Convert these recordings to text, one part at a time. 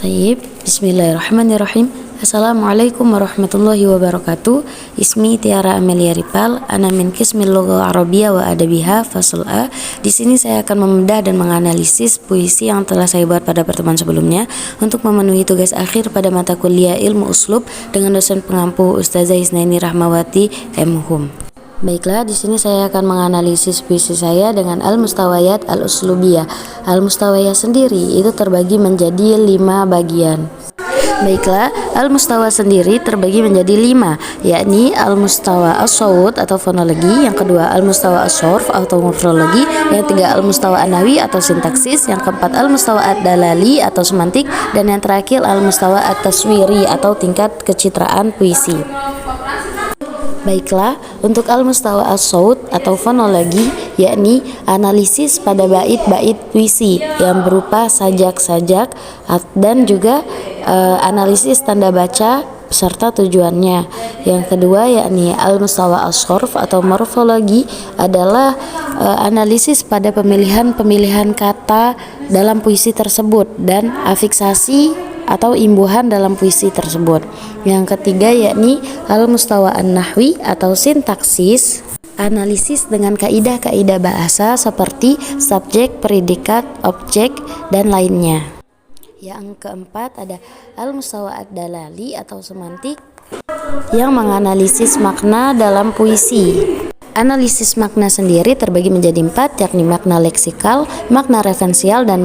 Taib, Bismillahirrahmanirrahim. Assalamualaikum warahmatullahi wabarakatuh. Ismi Tiara Amelia Ripal, ana min Qismil Lugha Arabiyah wa Adabiha Fasl A. Di sini saya akan membedah dan menganalisis puisi yang telah saya buat pada pertemuan sebelumnya untuk memenuhi tugas akhir pada mata kuliah Ilmu Uslub dengan dosen pengampu Ustazah Isnaini Rahmawati M.Hum. Baiklah, di sini saya akan menganalisis puisi saya dengan Al-Mustawayat Al-Uslubiyah. Al-Mustawayat sendiri itu terbagi menjadi 5 bagian. Baiklah, Al-Mustawa sendiri terbagi menjadi 5, yakni Al-Mustawa As-Sawut atau fonologi, yang kedua Al-Mustawa As-Sorf atau morfologi, yang ketiga Al-Mustawa An-Nahwi atau sintaksis, yang keempat Al-Mustawa Ad-Dalali atau semantik, dan yang terakhir Al-Mustawa At-Taswiri atau tingkat kecitraan puisi. Baiklah, untuk al-mustawa as-saut atau fonologi, yakni analisis pada bait-bait puisi yang berupa sajak-sajak dan juga analisis tanda baca serta tujuannya. Yang kedua yakni al-mustawa as-sorf atau morfologi adalah analisis pada pemilihan kata dalam puisi tersebut dan afiksasi atau imbuhan dalam puisi tersebut. Yang ketiga yakni al-mustawa an-nahwi atau sintaksis, analisis dengan kaidah-kaidah bahasa seperti subjek, predikat, objek, dan lainnya. Yang keempat ada al-mustawa ad-dalali atau semantik yang menganalisis makna dalam puisi. Analisis makna sendiri terbagi menjadi 4, yakni makna leksikal, makna referensial, dan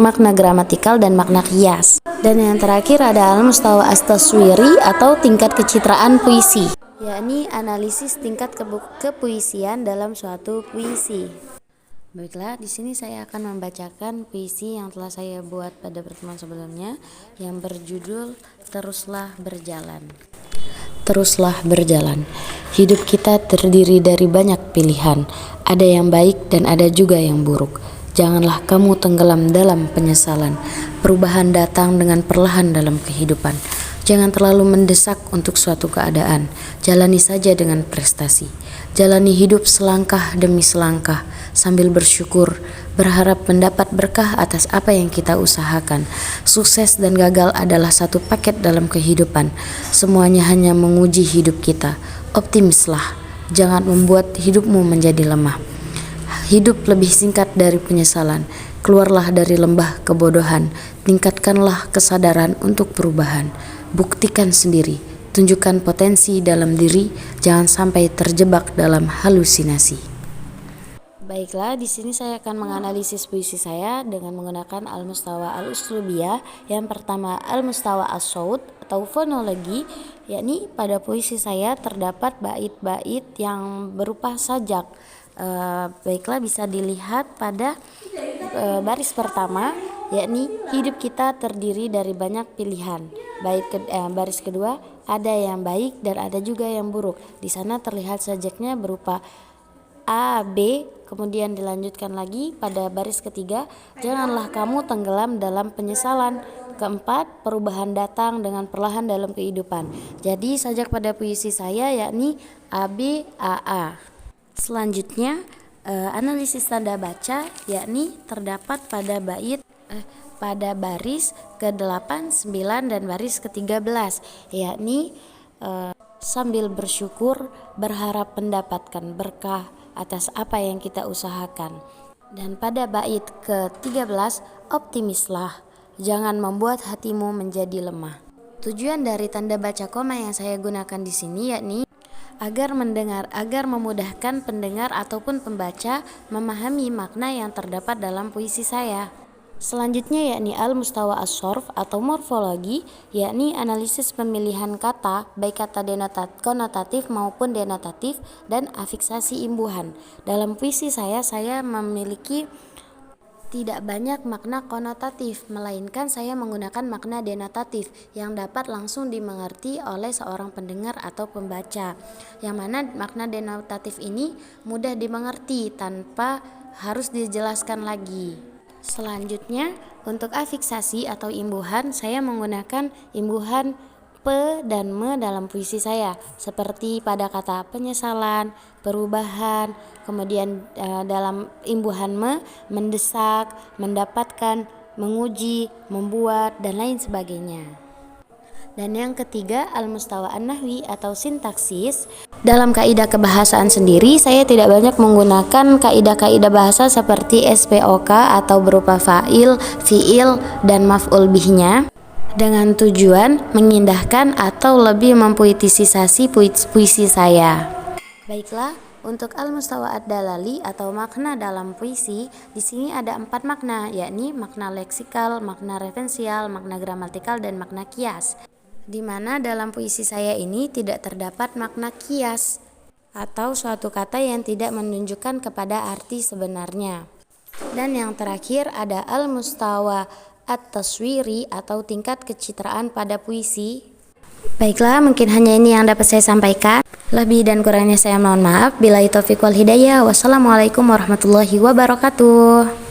makna gramatikal, dan makna kias. Dan yang terakhir ada al-mustawa as-taswiri atau tingkat kecitraan puisi, yakni analisis tingkat kepuisian dalam suatu puisi. Baiklah, di sini saya akan membacakan puisi yang telah saya buat pada pertemuan sebelumnya yang berjudul Teruslah Berjalan. Teruslah berjalan. Hidup kita terdiri dari banyak pilihan. Ada yang baik dan ada juga yang buruk. Janganlah kamu tenggelam dalam penyesalan. Perubahan datang dengan perlahan dalam kehidupan. Jangan terlalu mendesak untuk suatu keadaan. Jalani saja dengan prestasi. Jalani hidup selangkah demi selangkah sambil bersyukur, berharap mendapat berkah atas apa yang kita usahakan. Sukses dan gagal adalah satu paket dalam kehidupan. Semuanya hanya menguji hidup kita. Optimislah, jangan membuat hidupmu menjadi lemah. Hidup lebih singkat dari penyesalan. Keluarlah dari lembah kebodohan. Tingkatkanlah kesadaran untuk perubahan. Buktikan sendiri. Tunjukkan potensi dalam diri. Jangan sampai terjebak dalam halusinasi. Baiklah, di sini saya akan menganalisis puisi saya dengan menggunakan al-mustawa al-uslubiyah. Yang pertama al-mustawa as-saut atau fonologi, yakni pada puisi saya terdapat bait-bait yang berupa sajak. Baiklah, bisa dilihat pada baris pertama, yakni hidup kita terdiri dari banyak pilihan. Baris kedua ada yang baik dan ada juga yang buruk. Di sana terlihat sajaknya berupa A, B, kemudian dilanjutkan lagi pada baris ketiga, janganlah kamu tenggelam dalam penyesalan. Keempat, perubahan datang dengan perlahan dalam kehidupan. Jadi sajak pada puisi saya yakni A, B, A, A. Selanjutnya analisis tanda baca yakni terdapat pada pada baris ke-8, 9, dan baris ke-13, yakni sambil bersyukur, berharap mendapatkan berkah atas apa yang kita usahakan. Dan pada bait ke-13, optimislah, jangan membuat hatimu menjadi lemah. Tujuan dari tanda baca koma yang saya gunakan di sini yakni agar memudahkan pendengar ataupun pembaca memahami makna yang terdapat dalam puisi saya. Selanjutnya yakni al-mustawa as-sorf atau morfologi, yakni analisis pemilihan kata, baik kata konotatif maupun denotatif, dan afiksasi imbuhan. Dalam puisi saya memiliki tidak banyak makna konotatif, melainkan saya menggunakan makna denotatif yang dapat langsung dimengerti oleh seorang pendengar atau pembaca, yang mana makna denotatif ini mudah dimengerti tanpa harus dijelaskan lagi. Selanjutnya untuk afiksasi atau imbuhan, saya menggunakan imbuhan pe dan me dalam puisi saya, seperti pada kata penyesalan, perubahan, kemudian dalam imbuhan me, mendesak, mendapatkan, menguji, membuat, dan lain sebagainya. Dan yang ketiga, al-mustawa an-nahwi atau sintaksis. Dalam kaidah kebahasaan sendiri, saya tidak banyak menggunakan kaidah-kaidah bahasa seperti SPOK atau berupa fa'il, fi'il, dan maf'ul bihnya, dengan tujuan mengindahkan atau lebih mempuitisasi puisi saya. Baiklah, untuk al-mustawa ad-dalali atau makna dalam puisi, di sini ada 4 makna, yakni makna leksikal, makna referensial, makna gramatikal, dan makna kias. Di mana dalam puisi saya ini tidak terdapat makna kias atau suatu kata yang tidak menunjukkan kepada arti sebenarnya. Dan yang terakhir ada al-mustawa at-taswiri atau tingkat kecitraan pada puisi. Baiklah, mungkin hanya ini yang dapat saya sampaikan. Lebih dan kurangnya saya mohon maaf. Billahi taufiq wal hidayah. Wassalamualaikum warahmatullahi wabarakatuh.